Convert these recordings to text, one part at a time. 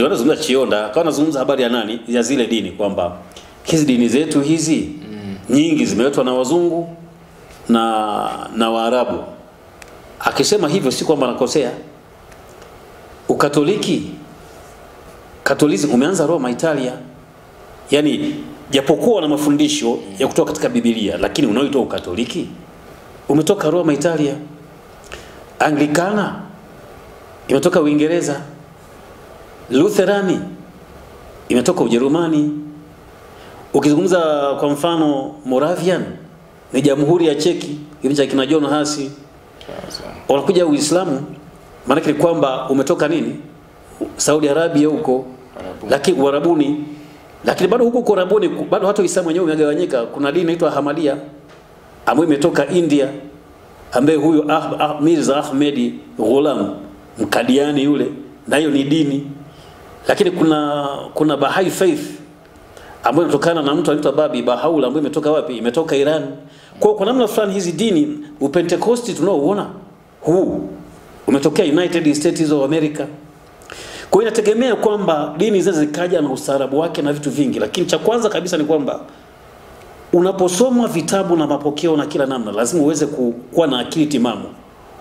ndio anazungumza Chionda, akawa anazungumza habari ya nani, ya zile dini, kwamba hizi dini zetu hizi nyingi zimeletwa na wazungu na Waarabu. Akisema hivyo si kwamba anakosea. Katolizm umeanza Roma, Italia. Yani japokuwa na mafundisho ya kutoka katika Biblia, lakini unaoitwa Ukatoliki umetoka Roma, Italia. Anglikana imetoka Uingereza. Lutherani imetoka Ujerumani. Ukizungumza kwa mfano Moravian ni Jamhuri ya Cheki, ile cha kina John Hasi. Wanakuja Uislamu, maana ni kwamba umetoka nini? Saudi Arabia huko, lakini Uarabuni. Lakini bado huko Uarabuni bado hata Uislamu wenyewe umegawanyika. Kuna dini inaitwa Ahmadiyya ambayo imetoka India, ambaye huyo Mirza Ahmed Ghulam Mkadiani yule, na hiyo ni dini. Lakini kuna Baha'i Faith ambayo inatokana na mtu anaitwa Babi Bahaula, ambayo imetoka wapi? Imetoka Iran. Kwa namna fulani hizi dini, Upentecost tunaoona huu umetokea United States of America. Kwa hiyo inategemea kwamba dini hizo zikaja na ustaarabu wake na vitu vingi, lakini cha kwanza kabisa ni kwamba unaposoma vitabu na mapokeo na kila namna, lazima uweze kuwa na akili timamu.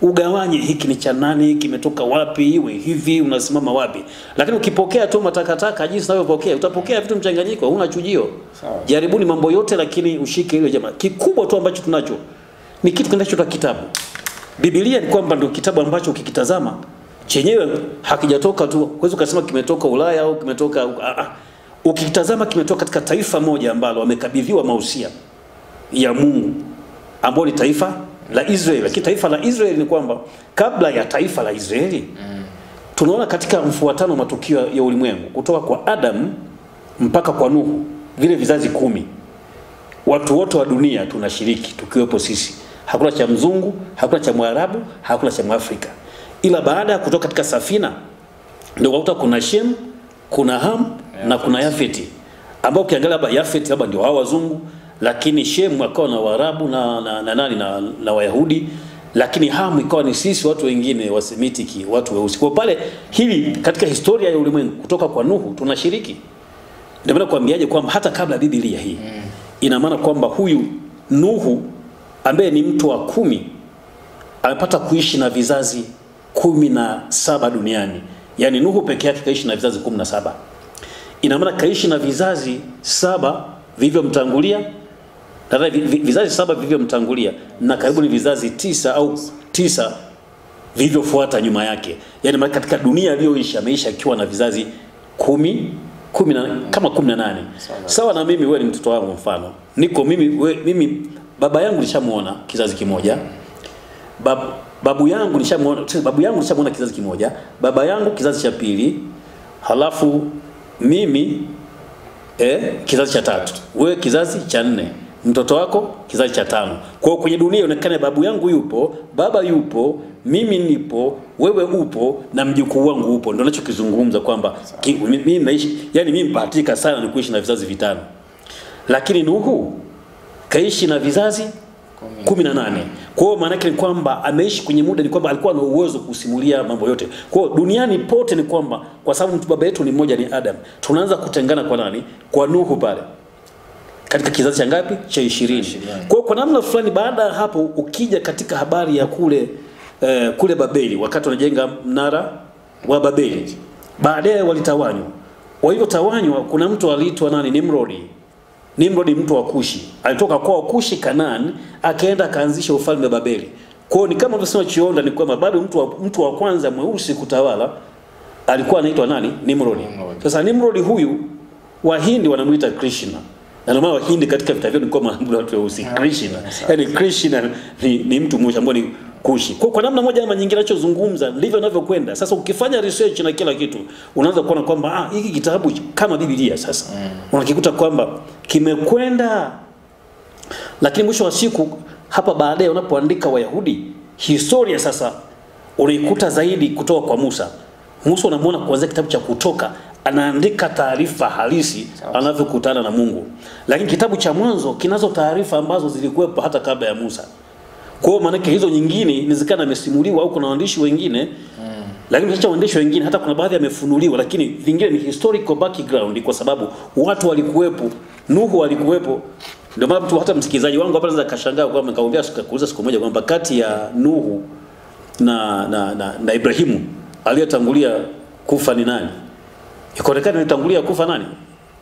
Ugawanye hiki ni cha nani, kimetoka wapi, iwe hivi, unasimama wapi. Lakini ukipokea tu matakataka jinsi unavyopokea, utapokea vitu mchanganyiko, huna chujio. Jaribuni mambo yote, lakini ushike ile jamaa. Kikubwa tu ambacho tunacho ni kitu kinachoitwa kitabu. Biblia ni kwamba ndio kitabu ambacho ukikitazama chenyewe hakijatoka tu, huwezi ukasema kimetoka Ulaya au kimetoka ukitazama kimetoka katika taifa moja ambalo wamekabidhiwa mausia ya Mungu, ambao ni taifa la Israeli. Lakini taifa la Israeli ni kwamba kabla ya taifa la Israeli tunaona katika mfuatano matukio ya ulimwengu kutoka kwa Adam mpaka kwa Nuhu, vile vizazi 10, watu wote wa dunia tunashiriki tukiwepo sisi. Hakuna cha mzungu, hakuna cha Mwarabu, hakuna cha Mwafrika. Ila baada ya kutoka katika safina ndio wakuta kuna Shem, kuna Ham na kuna Yafeti, ambao ukiangalia hapa Yafeti hapa ndio hao wazungu, lakini Shem akawa na Waarabu na Wayahudi, lakini Ham ikawa ni sisi watu wengine wa Semitiki, watu weusi. Kwa pale hili katika historia ya ulimwengu kutoka kwa Nuhu tunashiriki. Ndio maana kuambiaje kwamba hata kabla Biblia hii ina maana kwamba huyu Nuhu ambaye ni mtu wa 10 amepata kuishi na vizazi 17 duniani. Yani Nuhu peke yake kaishi na vizazi 17. Ina maana kaishi na vizazi 7 vilivyomtangulia, na vizazi 7 vilivyomtangulia, na karibu ni vizazi 9 au 9 vilivyofuata nyuma yake. Yani katika dunia aliyoishi ameisha akiwa na vizazi 10 kama 18. Sawa na mimi, wewe ni mtoto wangu mfano. Niko mimi baba yangu nishamuona kizazi kimoja. Babu yangu nishamuona kizazi kimoja, baba yangu kizazi cha pili, halafu mimi kizazi cha 3, wewe kizazi cha 4, mtoto wako kizazi cha 5. Kwa hiyo kwenye dunia inaonekana babu yangu yupo, baba yupo, mimi nipo, wewe upo na mjukuu wangu upo. Ndio ninachokizungumza kwamba mimi naishi, yani mimi mpatika sana ni kuishi na vizazi 5. Lakini Nuhu kaishi na vizazi 18. Kwa hiyo maana yake ni kwamba ameishi kwenye muda, ni kwamba alikuwa na uwezo kusimulia mambo yote. Kwa hiyo duniani pote ni kwamba kwa sababu baba yetu ni mmoja, ni Adam, tunaanza kutengana kwa nani? Kwa Nuhu pale. Katika kizazi cha ngapi? Cha 20. Kwa hiyo kwa namna fulani baada ya hapo ukija katika habari ya kule Babeli, wakati wanajenga mnara wa Babeli, baadaye walitawanywa. Walivyotawanywa kuna mtu aliitwa nani? Nimrodi mtu wa Kushi. Alitoka kwa Kushi Kanaan, akaenda kaanzisha ufalme wa Babeli. Kwa hiyo ni kama tunasema Chionda ni kwamba bado mtu wa kwanza mweusi kutawala alikuwa anaitwa nani? Nimrodi. Sasa Nimrodi huyu Wahindi wanamuita Krishna. Na ndio maana Wahindi katika vita vyao ni kama watu weusi, Krishna. Yaani Krishna ni mtu mmoja ambaye ni Kushi. Kwa namna moja ama nyingine anachozungumza ndivyo inavyokwenda. Sasa ukifanya research na kila kitu, unaanza kuona kwamba hiki kitabu kama Biblia sasa. Unakikuta kwamba kimekwenda. Lakini mwisho wa siku hapa baadaye unapoandika Wayahudi, historia sasa unaikuta zaidi kutoka kwa Musa. Musa unamuona kuanzia kitabu cha Kutoka anaandika taarifa halisi anavyokutana na Mungu. Lakini kitabu cha Mwanzo kinazo taarifa ambazo zilikuwepo hata kabla ya Musa. Kwa hiyo maana hizo nyingine inawezekana amesimuliwa au kuna waandishi wengine Lakini acha waandishi wengine hata kuna baadhi yamefunuliwa, lakini vingine ni historical background kwa sababu watu walikuwepo, Nuhu alikuwepo. Ndio maana mtu hata msikilizaji wangu hapa anaweza kashangaa kwamba nikamwambia kuuliza siku moja kwamba kati ya Nuhu na Ibrahimu aliyetangulia kufa ni nani? Ikaonekana alitangulia kufa nani?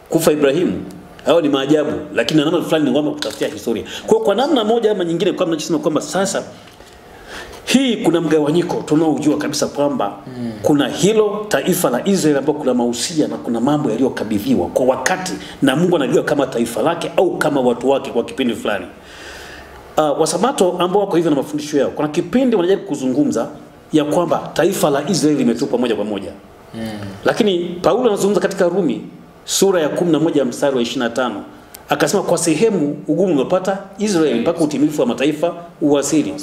Kufa Ibrahimu. Hao ni maajabu, lakini namna fulani ni kwamba kutafutia historia. Kwa namna moja ama nyingine, kama tunasema kwamba sasa hii kuna mgawanyiko tunaojua kabisa kwamba kuna hilo taifa la Israeli ambao kuna mahusia na kuna mambo yaliyokabidhiwa kwa wakati na Mungu anajua kama taifa lake au kama watu wake kwa kipindi fulani. Wasabato ambao wako hivyo na mafundisho yao, kuna kipindi wanajaribu kuzungumza ya kwamba taifa la Israeli limetupwa moja kwa moja. Lakini Paulo anazungumza katika Rumi sura ya 11 mstari wa 25. Akasema kwa sehemu ugumu umepata Israeli mpaka utimilifu wa mataifa uwasili.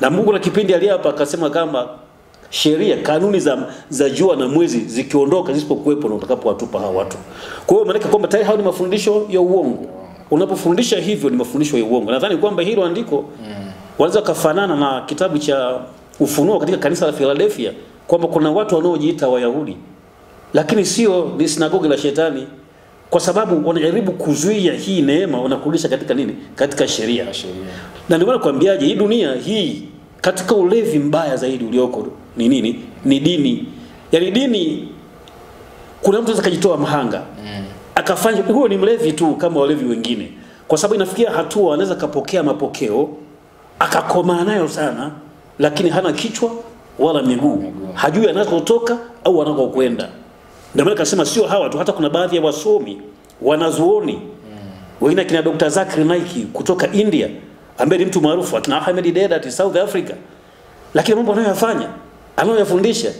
Na Mungu na kipindi aliapa akasema kama sheria, kanuni za jua na mwezi zikiondoka zisipokuwepo na utakapowatupa hao watu. Kwa hiyo maana kwamba tayari hao ni mafundisho ya uongo. Unapofundisha hivyo ni mafundisho ya uongo. Nadhani kwamba hilo andiko wanaweza kufanana na kitabu cha Ufunuo katika kanisa la Philadelphia kwamba kuna watu wanaojiita Wayahudi lakini sio, ni sinagogi la shetani, kwa sababu wanajaribu kuzuia hii neema, wanakurudisha katika nini? Katika sheria. Na ndio maana kuambiaje, hii dunia hii katika ulevi mbaya zaidi ulioko ni nini? Ni dini. Yaani dini, kuna mtu anaweza kujitoa mahanga akafanya huo ni mlevi tu kama walevi wengine, kwa sababu inafikia hatua anaweza kapokea mapokeo akakoma nayo sana, lakini hana kichwa wala miguu, hajui anakotoka au anakokwenda. Ndio maana kasema sio hawa tu, hata kuna baadhi ya wasomi wanazuoni wengine kina Dr. Zakir Naik kutoka India ambaye ni mtu maarufu, akina Ahmed Deedat South Africa, lakini mambo anayoyafanya, anayoyafundisha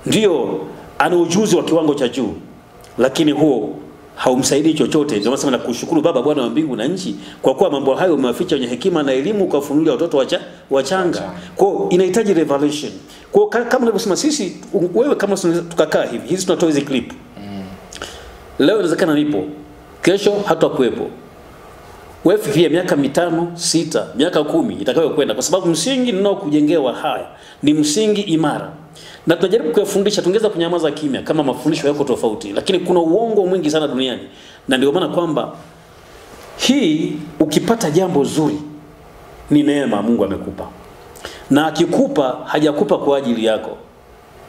ndio ana ujuzi wa kiwango cha juu, lakini huo haumsaidii chochote. Ndio nasema nakushukuru Baba Bwana wa mbingu na nchi kwa kuwa mambo hayo umewaficha wenye hekima na elimu kwa kufunulia watoto wachanga. Kwa hiyo inahitaji revelation. Kwa kama nilivyosema, sisi wewe kama tukakaa hivi, hizi tunatoa hizi clip. Leo inawezekana nipo, kesho hatakuwepo. Wewe fikiria miaka 5, 6, miaka 10 itakayokwenda, kwa sababu msingi ninao kujengewa haya ni msingi imara. Na tunajaribu kuyafundisha, tungeweza kunyamaza kimya kama mafundisho yako tofauti, lakini kuna uongo mwingi sana duniani. Na ndio maana kwamba hii ukipata jambo zuri ni neema Mungu amekupa. Na akikupa hajakupa kwa ajili yako,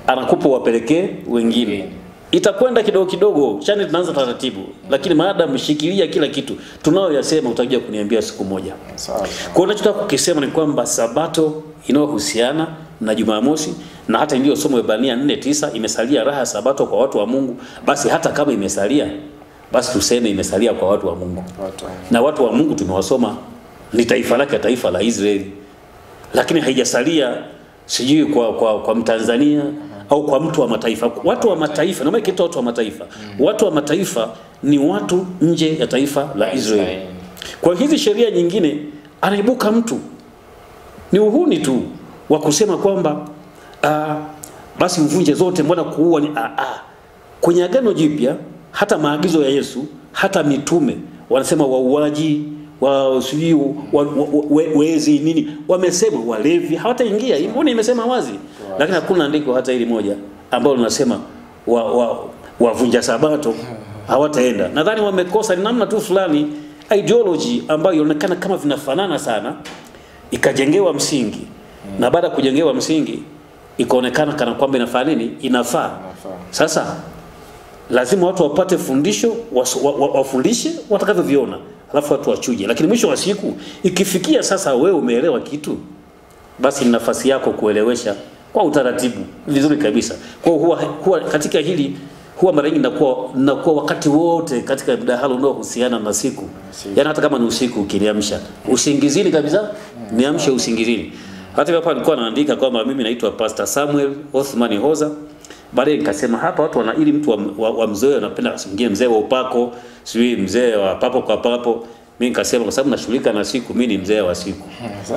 anakupa wapelekee wengine. Itakwenda kidogo kidogo, chani tunaanza taratibu, lakini maada mshikilia kila kitu tunayoyasema utakuja kuniambia siku moja. Sawa. Kwa hiyo ninachotaka kukisema ni kwamba Sabato inayohusiana na Jumamosi, na hata ndio somo Waebrania 4:9 imesalia raha Sabato kwa watu wa Mungu, basi hata kama imesalia, basi tuseme imesalia kwa watu wa Mungu. Na watu wa Mungu tumewasoma ni taifa lake, taifa la Israeli. Lakini haijasalia sijui kwa Mtanzania au kwa mtu wa mataifa. Watu wa mataifa, na maana kitu watu wa mataifa. Watu wa mataifa ni watu nje ya taifa la Israeli. Kwa hizi sheria nyingine anaibuka mtu ni uhuni tu wa kusema kwamba basi mvunje zote, mbona kuua ni Kwenye Agano Jipya hata maagizo ya Yesu, hata mitume wanasema wauaji, wezi nini, wamesema walevi hawataingia. Mbona imesema wazi? Lakini hakuna andiko hata hili moja ambalo linasema wavunja Sabato hawataenda. Nadhani wamekosa ni namna tu fulani ideology ambayo inaonekana kama vinafanana sana, ikajengewa msingi. Na baada ya kujengewa msingi ikaonekana kana kwamba inafaa nini? Inafaa. Sasa lazima watu wapate fundisho, wafundishe watakavyoviona, alafu watu wachuje. Lakini mwisho wa siku ikifikia sasa wewe umeelewa kitu, basi ni nafasi yako kuelewesha kwa utaratibu vizuri kabisa. Kwa huwa katika hili huwa mara nyingi nakuwa wakati wote katika mdahalo unaohusiana na siku. Yaani hata kama ni usiku ukiniamsha usingizini kabisa, niamshe usingizini. Hata hapa nilikuwa naandika kwamba mimi naitwa Pastor Samuel Othman Hoza. Baadaye nikasema hapa watu wana ili mtu wa mzee anapenda kusingia mzee wa upako, sio mzee wa papo kwa papo. Mimi nikasema kwa sababu nashughulika na siku, mimi ni mzee wa siku.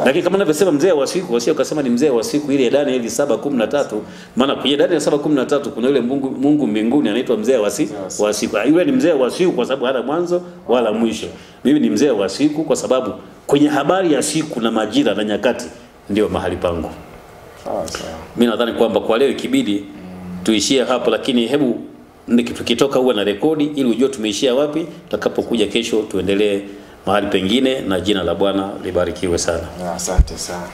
Lakini kama ninavyosema mzee wa siku, wasio ukasema ni mzee wa siku ile Danieli 7:13, maana kwenye Danieli 7:13 kuna yule Mungu mbinguni anaitwa mzee wa siku. Yule ni mzee wa siku kwa sababu hana mwanzo wala mwisho. Mimi ni mzee wa siku kwa sababu kwenye habari ya siku na majira na nyakati ndio mahali pangu. Sawa sawa. Mimi nadhani kwamba kwa leo ikibidi tuishie hapo, lakini hebu tukitoka huwa na rekodi ili ujue tumeishia wapi. Tutakapokuja kesho tuendelee mahali pengine, na jina la Bwana libarikiwe sana. Asante sana.